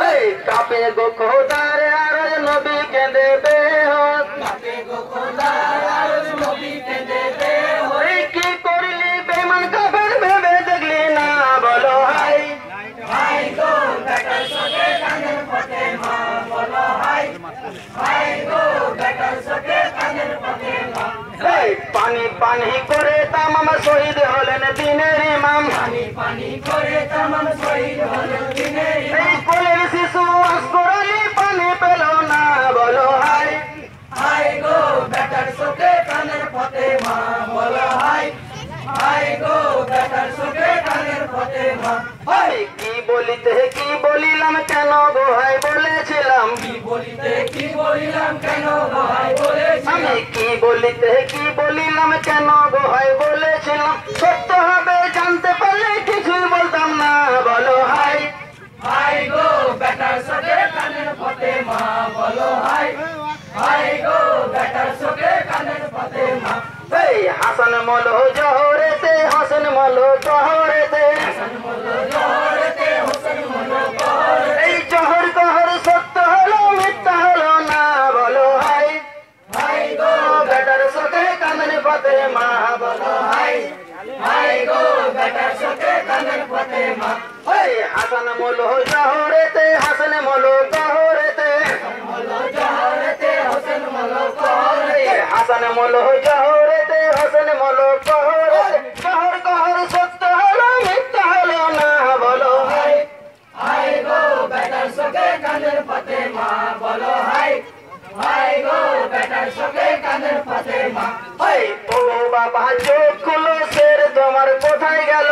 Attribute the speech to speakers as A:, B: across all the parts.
A: এই কাপে গো খোদার আরজ নবী কেঁদে বেহোশ এই কি করলি বেঈমান কাফের ভেবে দেখলি না বলো হাই এই পানি পানি করে তামাম শহীদ হলেন দিনের ইমাম এই কোলের শিশু আসগর আলী পানি পেল না বলো হাই আমি কি বলিতে কি বলিলাম কেন গো হাই বলেছিলাম আমি কি বলিতে কি বলিলাম কেন গো হাই বলেছিলাম সত্য হবে জানতে পারলে কিছুই বলতাম না বলো হাই এই হাসান মল জহরেতে হাসান মল জহরেতে এই জহর গহর সত্য হলো মিথ্যা হলো না বলো হাই বেটার সাথে কানের পথে মা বলো হাই এই হাসান মল জহরেতে হাসান মল জহরেতে হাসান মল জহরেতে হাসান মল জহরেতে জহর গহর সত্য হলো মিথ্যা হলো না বলো হাই ও বাবা চোখ খুলো শের তোমার কোথায় গেল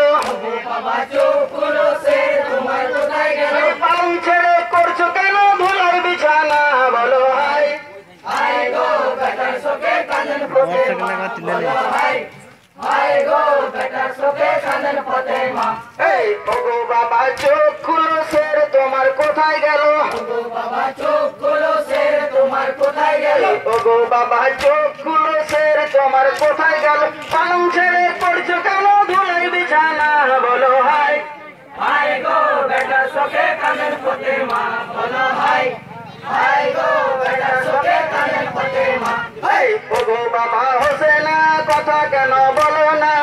A: পালং ছেড়ে করছো কেন ধুলার বিছানা বলো হাই এই ও বাবা চোখ খুলো শের তোমার কোথায় গেল ও গো বাবা চোখ খুলো শের তোমার কোথায় গেল পালং ছেড়ে করছো কেন ধুলার বিছানা বলো হাই এই ও গো বাবা হোসেনা কথা কেন বলো না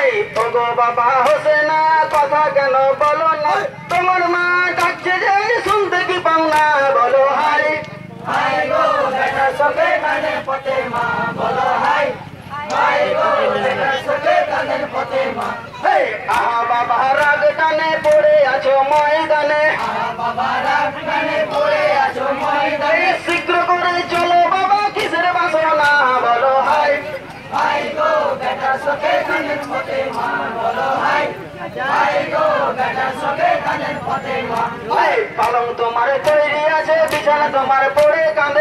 A: এই ও গো বাবা হোসেনা কথা কেন বলো না তোমার মা ডাকছে যে শুনতে কি পাও না বলো হাই আহা বাবা রাগ টানে পড়ে আছো ময়দানে শীঘ্র করে চলো বাবা কিসের বাসনা বলো হাই পালং তোমার তৈরি আছে বিছানা তোমার পড়ে কাঁদে